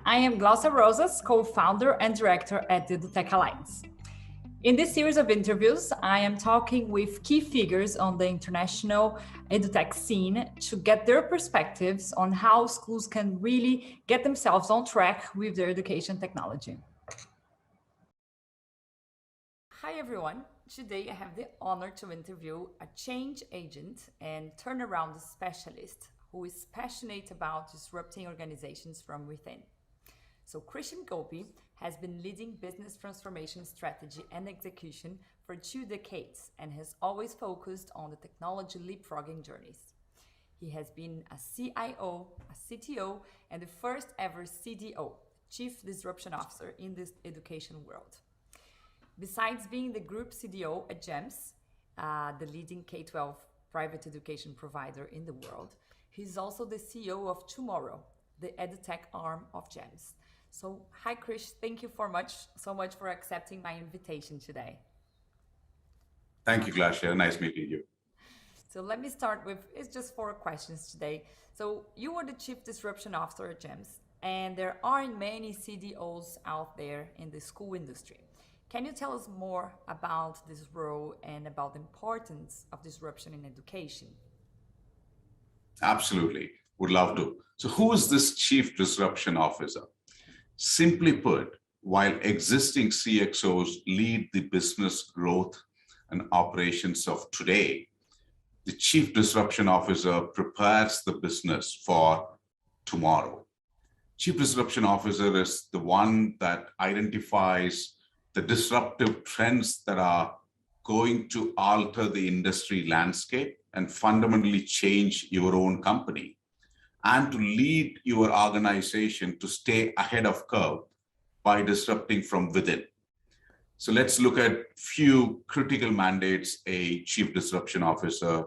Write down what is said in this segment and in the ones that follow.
I am Glaucia Rosas, co-founder and director at the Edutec Alliance. In this series of interviews, I am talking with key figures on the international edutech scene to get their perspectives on how schools can really get themselves on track with their education technology. Hi everyone. Today I have the honor to interview a change agent and turnaround specialist who is passionate about disrupting organizations from within. So Krishnan Gopi has been leading business transformation strategy and execution for 2 decades and has always focused on the technology leapfrogging journeys. He has been a CIO, a CTO, and the first ever CDO, Chief Disruption Officer in this education world. Besides being the group CDO at GEMS, the leading K-12 private education provider in the world, he's also the CEO of Tomorrow, the edutech arm of GEMS. So, hi Krish, thank you so much for accepting my invitation today. Thank you, Glaucia. Nice meeting you. So let me start with, it's just 4 questions today. So you are the Chief Disruption Officer at GEMS, and there aren't many CDOs out there in the school industry. Can you tell us more about this role and about the importance of disruption in education? Absolutely. Would love to. So who is this Chief Disruption Officer? Simply put, while existing CXOs lead the business growth and operations of today, the Chief Disruption Officer prepares the business for tomorrow. Chief Disruption Officer is the one that identifies the disruptive trends that are going to alter the industry landscape and fundamentally change your own company, and to lead your organization to stay ahead of curve by disrupting from within. So let's look at few critical mandates a Chief Disruption Officer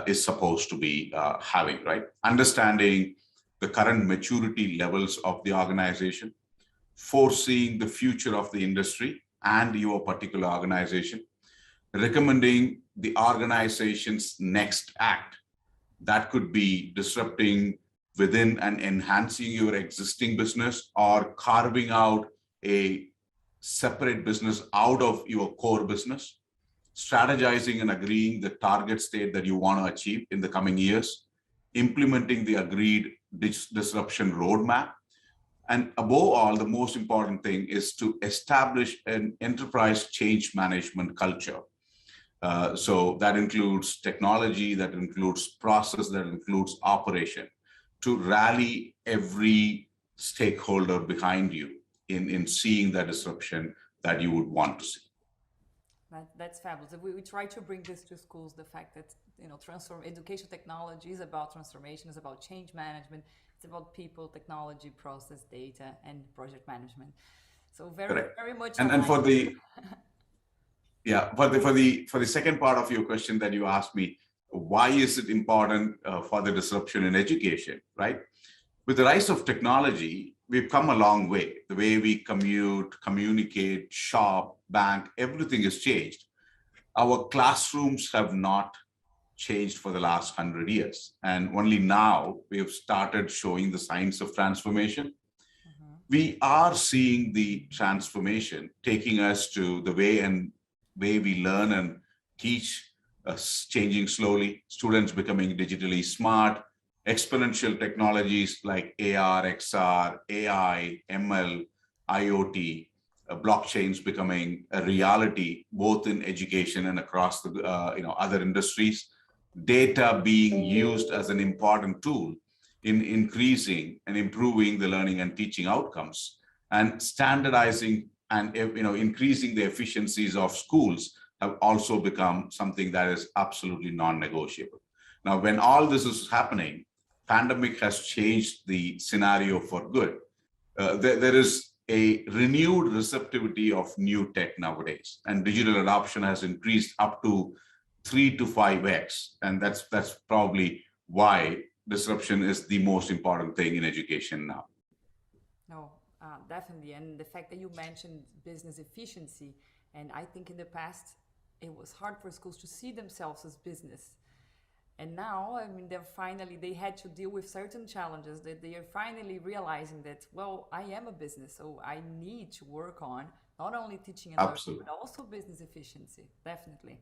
is supposed to be having, right? Understanding the current maturity levels of the organization, foreseeing the future of the industry and your particular organization, recommending the organization's next act. That could be disrupting within and enhancing your existing business, or carving out a separate business out of your core business, strategizing and agreeing the target state that you want to achieve in the coming years, implementing the agreed disruption roadmap. And above all, the most important thing is to establish an enterprise change management culture. So that includes technology, that includes process, that includes operation, to rally every stakeholder behind you in seeing that disruption that you would want to see. That's fabulous. We try to bring this to schools, the fact that education technology is about transformation, is about change management, it's about people, technology, process, data, and project management. So very much. And for the for the second part of your question that you asked me, why is it important for the disruption in education, right? With the rise of technology, we've come a long way. The way we commute, communicate, shop, bank, everything has changed. Our classrooms have not changed for the last 100 years. And only now we have started showing the signs of transformation. Mm-hmm. We are seeing the transformation taking us to the way we learn and teach, changing slowly, students becoming digitally smart, exponential technologies like AR, XR, AI, ML, IoT, blockchains becoming a reality, both in education and across the other industries. Data being used as an important tool in increasing and improving the learning and teaching outcomes, and standardizing and increasing the efficiencies of schools have also become something that is absolutely non-negotiable. Now, when all this is happening, pandemic has changed the scenario for good. There is a renewed receptivity of new tech nowadays, and digital adoption has increased up to 3 to 5x, and that's probably why disruption is the most important thing in education now. No, definitely, and the fact that you mentioned business efficiency, and I think in the past it was hard for schools to see themselves as business. And now, I mean, they had to deal with certain challenges that they are finally realizing that, well, I am a business, so I need to work on not only teaching and learning, but Absolutely. also business efficiency. Definitely.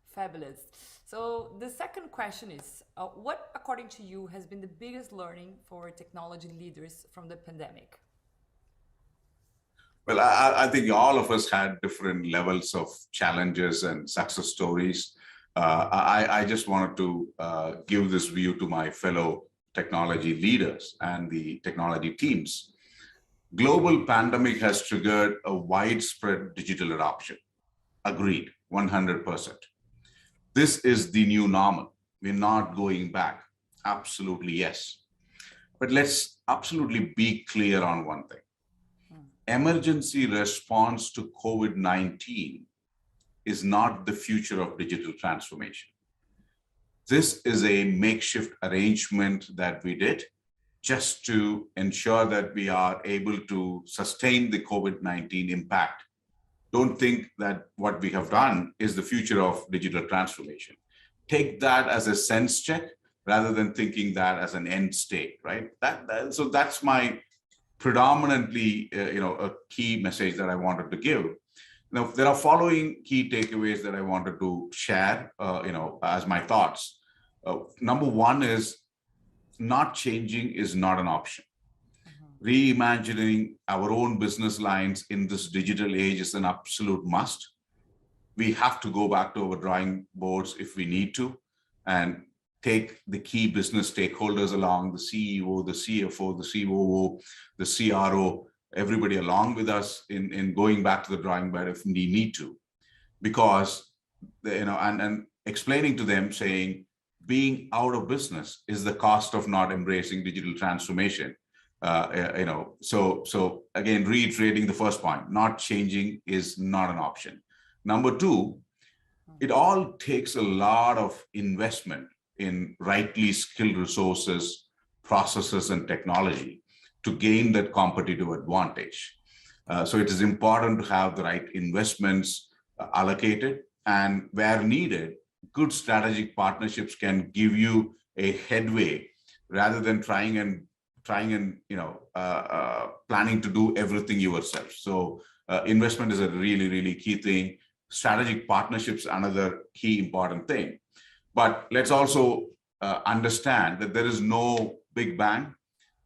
Fabulous. So the second question is, what, according to you, has been the biggest learning for technology leaders from the pandemic? Well, I think all of us had different levels of challenges and success stories. I just wanted to give this view to my fellow technology leaders and the technology teams. Global pandemic has triggered a widespread digital adoption. Agreed, 100%. This is the new normal. We're not going back. Absolutely, yes. But let's absolutely be clear on one thing. Hmm. Emergency response to COVID-19 is not the future of digital transformation. This is a makeshift arrangement that we did just to ensure that we are able to sustain the COVID-19 impact. Don't think that what we have done is the future of digital transformation. Take that as a sense check rather than thinking that as an end state, right? So that's my predominantly, a key message that I wanted to give. Now, there are following key takeaways that I wanted to share, as my thoughts. Number one is not changing is not an option. Mhm. Reimagining our own business lines in this digital age is an absolute must. We have to go back to our drawing boards if we need to, and take the key business stakeholders along, the CEO, the CFO, the COO, the CRO, everybody along with us in going back to the drawing board if we need to. Because, and explaining to them, saying, being out of business is the cost of not embracing digital transformation. So again, reiterating the first point, not changing is not an option. Number two, it all takes a lot of investment in rightly skilled resources, processes, and technology to gain that competitive advantage. So it is important to have the right investments allocated, and where needed, good strategic partnerships can give you a headway rather than trying and planning to do everything yourself. So investment is a really key thing. Strategic partnerships, another key important thing. But let's also understand that there is no big bang,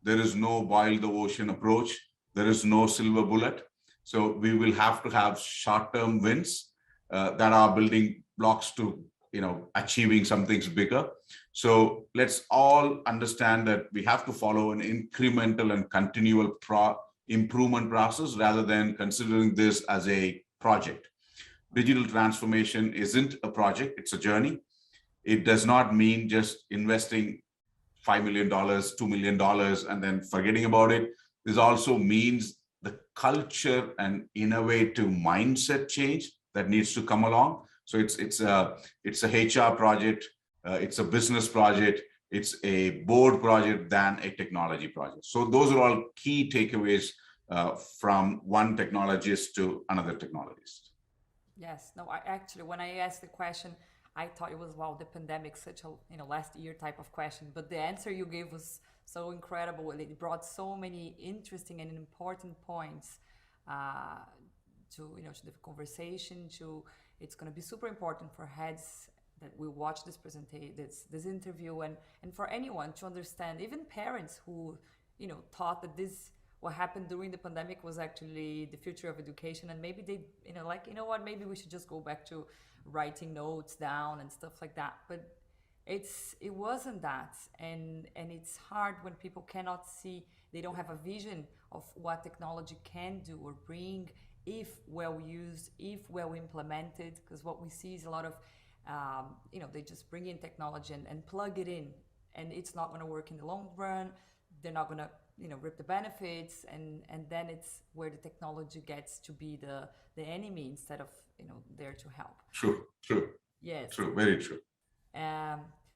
there is no boil the ocean approach, there is no silver bullet. So we will have to have short-term wins that are building blocks to achieving some things bigger. So let's all understand that we have to follow an incremental and continual improvement process rather than considering this as a project. Digital transformation isn't a project, it's a journey. It does not mean just investing $5 million, $2 million, and then forgetting about it. This also means the culture and innovative mindset change that needs to come along. So it's a HR project, it's a business project, it's a board project than a technology project. So those are all key takeaways from one technologist to another technologist. Yes. No, I actually, when I asked the question, I thought it was, wow, the pandemic, such a, last year type of question. But the answer you gave was so incredible. And it brought so many interesting and important points uh, to the conversation. It's going to be super important for heads that will watch this presentation, this interview, and for anyone to understand, even parents who, thought that what happened during the pandemic was actually the future of education, and maybe they what, maybe we should just go back to writing notes down and stuff like that. But it wasn't that, and it's hard when people cannot see, they don't have a vision of what technology can do or bring if well used, if well implemented. Because what we see is a lot of they just bring in technology and plug it in, and it's not going to work in the long run. They're not going to rip the benefits, and then it's where the technology gets to be the enemy instead of there to help. True, Yes. very true.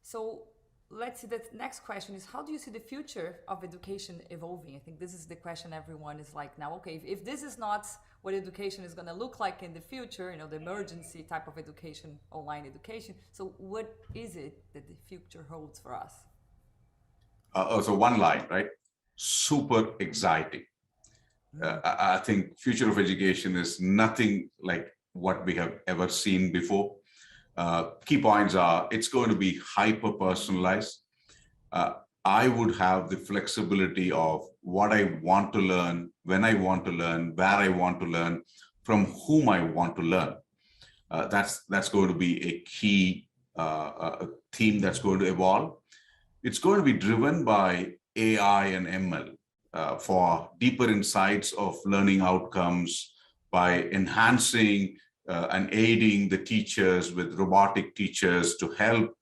So let's see, the next question is, how do you see the future of education evolving? I think this is the question everyone is like now, okay, if this is not what education is going to look like in the future, the emergency type of education, online education. So what is it that the future holds for us? So one line, right? Super exciting. I think future of education is nothing like what we have ever seen before. Key points are it's going to be hyper personalized. I would have the flexibility of what I want to learn, when I want to learn, where I want to learn, from whom I want to learn. That's going to be a key theme that's going to evolve. It's going to be driven by AI and ML for deeper insights of learning outcomes by enhancing and aiding the teachers with robotic teachers to help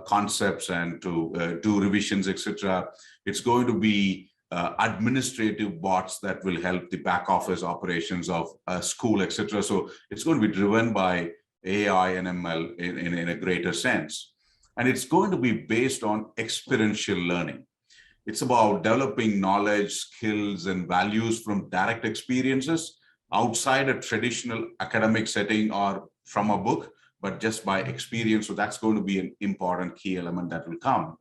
concepts and to do revisions, etc. It's going to be administrative bots that will help the back office operations of a school, etc. So it's going to be driven by AI and ML in a greater sense. And it's going to be based on experiential learning. It's about developing knowledge, skills, and values from direct experiences outside a traditional academic setting or from a book, but just by experience. So that's going to be an important key element that will come.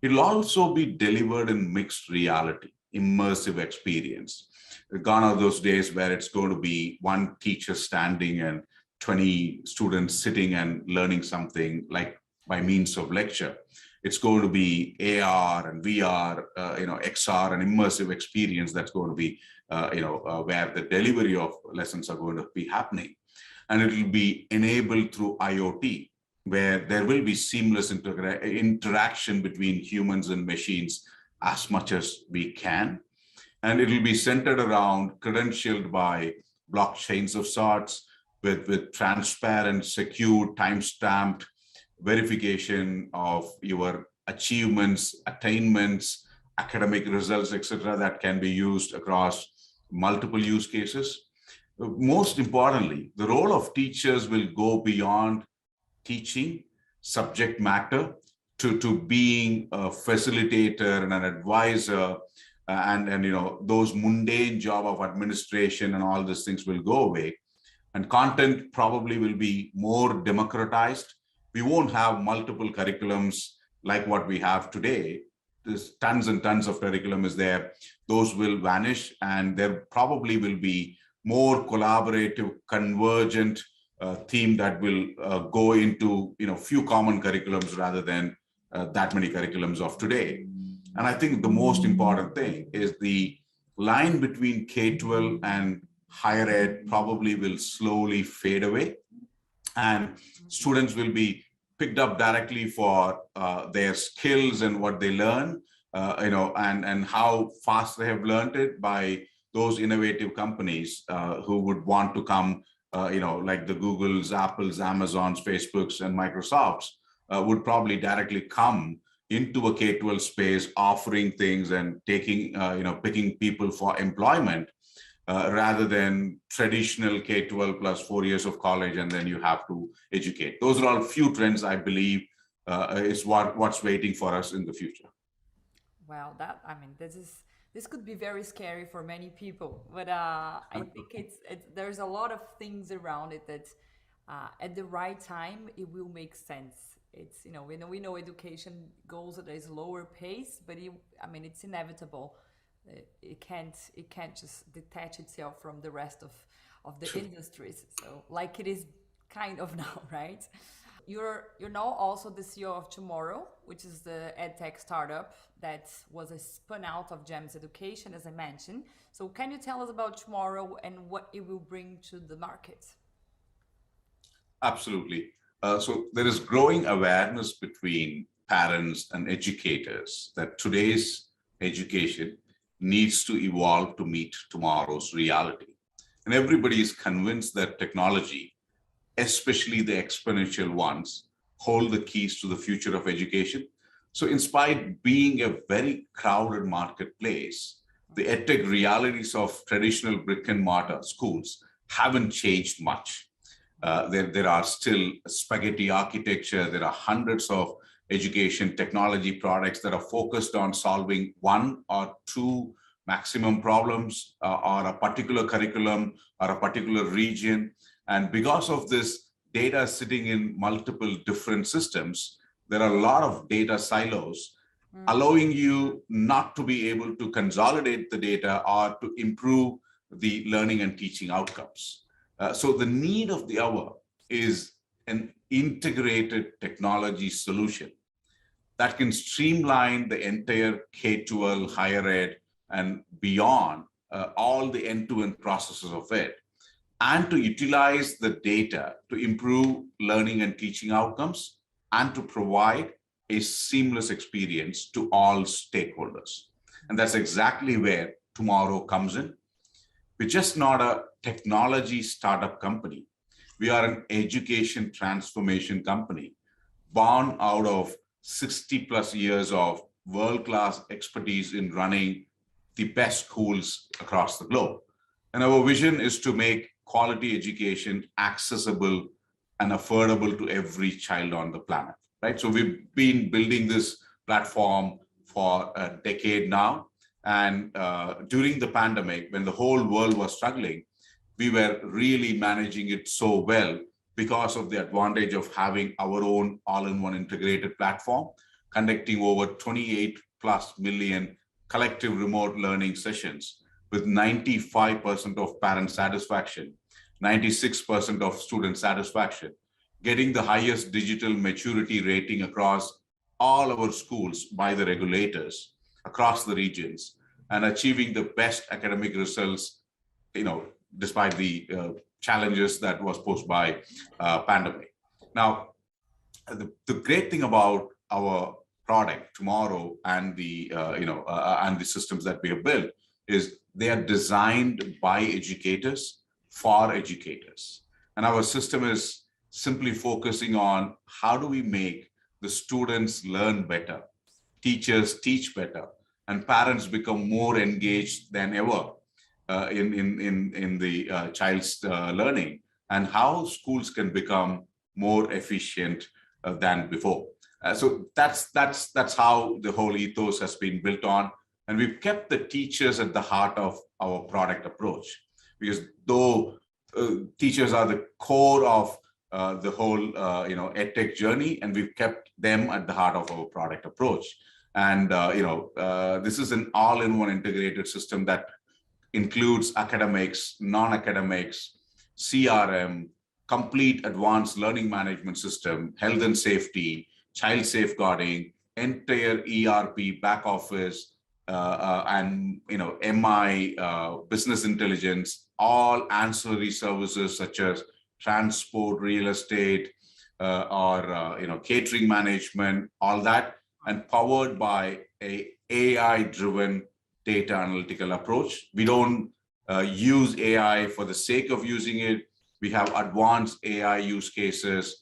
It'll also be delivered in mixed reality, immersive experience. Gone are those days where it's going to be one teacher standing and 20 students sitting and learning something like by means of lecture. It's going to be AR and VR, XR and immersive experience that's going to be, where the delivery of lessons are going to be happening. And it will be enabled through IoT, where there will be seamless interaction between humans and machines as much as we can. And it will be centered around credentialed by blockchains of sorts with transparent, secure, time-stamped verification of your achievements, attainments, academic results, etc., that can be used across multiple use cases. Most importantly, the role of teachers will go beyond teaching subject matter to being a facilitator and an advisor, and those mundane job of administration and all these things will go away, and content probably will be more democratized. We won't have multiple curriculums like what we have today. There's tons and tons of curriculum is there. Those will vanish, and there probably will be more collaborative, convergent theme that will go into few common curriculums rather than that many curriculums of today. And I think the most important thing is the line between K-12 and higher ed probably will slowly fade away, and students will be picked up directly for their skills and what they learn, and how fast they have learned it by those innovative companies who would want to come, like the Googles, Apples, Amazons, Facebooks, and Microsofts would probably directly come into a K-12 space, offering things and taking, picking people for employment, rather than traditional K-12 plus 4 years of college, and then you have to educate. Those are all few trends I believe is what's waiting for us in the future. Well, this could be very scary for many people, but I think there's a lot of things around it that at the right time it will make sense. It's we know education goes at a slower pace, but it's inevitable. It can't just detach itself from the rest of the industries. So like it is kind of now, right? You're now also the CEO of Tomorrow, which is the edtech startup that was a spun out of GEMS Education, as I mentioned. So can you tell us about Tomorrow and what it will bring to the market? Absolutely. So there is growing awareness between parents and educators that today's education needs to evolve to meet tomorrow's reality. And everybody is convinced that technology, especially the exponential ones, hold the keys to the future of education. So in spite of being a very crowded marketplace, the edtech realities of traditional brick and mortar schools haven't changed much. There are still spaghetti architecture. There are hundreds of education technology products that are focused on solving one or two maximum problems or a particular curriculum or a particular region. And because of this data sitting in multiple different systems, there are a lot of data silos, allowing you not to be able to consolidate the data or to improve the learning and teaching outcomes. So the need of the hour is an integrated technology solution that can streamline the entire K-12 higher ed and beyond, all the end-to-end processes of it, and to utilize the data to improve learning and teaching outcomes and to provide a seamless experience to all stakeholders. And that's exactly where tomorrow comes in. We're just not a technology startup company. We are an education transformation company born out of 60 plus years of world-class expertise in running the best schools across the globe. And our vision is to make quality education accessible and affordable to every child on the planet, right? So we've been building this platform for a decade now. And during the pandemic, when the whole world was struggling, we were really managing it so well because of the advantage of having our own all-in-one integrated platform, conducting over 28 plus million collective remote learning sessions with 95% of parent satisfaction, 96% of student satisfaction, getting the highest digital maturity rating across all our schools by the regulators across the regions, and achieving the best academic results, despite the challenges that was posed by pandemic. Now, the great thing about our product tomorrow and the systems that we have built is they are designed by educators for educators. And our system is simply focusing on how do we make the students learn better, teachers teach better, and parents become more engaged than ever in the child's learning, and how schools can become more efficient than before. So that's how the whole ethos has been built on, and we've kept the teachers at the heart of our product approach, because though teachers are the core of the whole edtech journey, and we've kept them at the heart of our product approach. And this is an all-in-one integrated system that includes academics, non-academics, CRM, complete advanced learning management system, health and safety, child safeguarding, entire ERP, back office, and MI, business intelligence, all ancillary services such as transport, real estate, or catering management, all that, and powered by a AI-driven data analytical approach. We don't use AI for the sake of using it. We have advanced AI use cases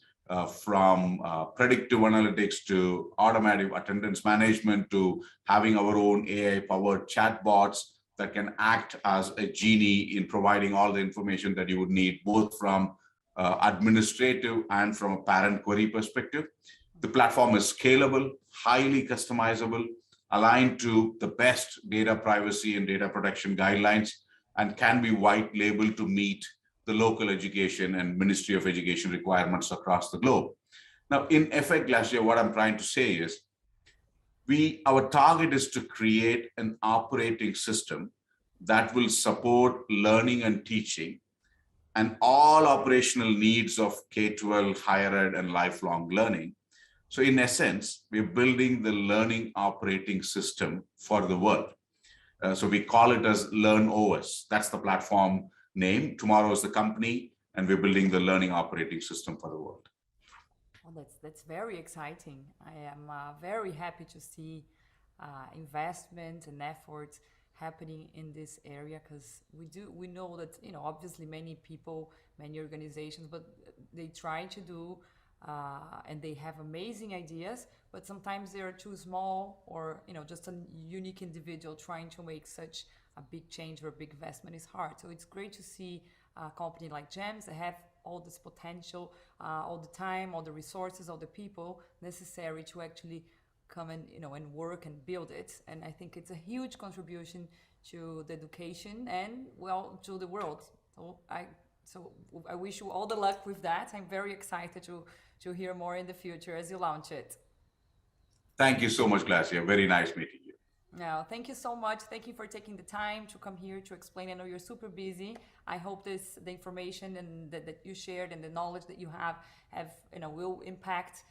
from predictive analytics to automatic attendance management to having our own AI-powered chatbots that can act as a genie in providing all the information that you would need, both from administrative and from a parent query perspective. The platform is scalable, highly customizable, aligned to the best data privacy and data protection guidelines, and can be white labeled to meet the local education and Ministry of Education requirements across the globe. Now, in effect, Glaucia, what I'm trying to say is our target is to create an operating system that will support learning and teaching and all operational needs of K-12 higher ed and lifelong learning. So in essence, we're building the learning operating system for the world. So we call it as Learn OS. That's the platform name. Tomorrow is the company, and we're building the learning operating system for the world. Oh, that's very exciting. I am very happy to see investment and efforts happening in this area, because we know that obviously many people, many organizations, but they try to do and they have amazing ideas, but sometimes they are too small, or just a unique individual trying to make such a big change or a big investment is hard. So it's great to see a company like GEMS that have all this potential, all the time, all the resources, all the people necessary to actually come and and work and build it. And I think it's a huge contribution to the education and to the world. So I wish you all the luck with that. I'm very excited to hear more in the future as you launch it. Thank you so much, Glaucia. Very nice meeting you. No, thank you so much. Thank you for taking the time to come here to explain. I know you're super busy. I hope the information and that you shared and the knowledge that you have will impact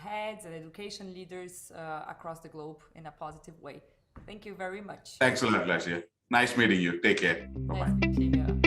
heads and education leaders across the globe in a positive way. Thank you very much. Thanks a lot, Glaucia. Nice meeting you. Take care. Bye-bye. Nice meeting you.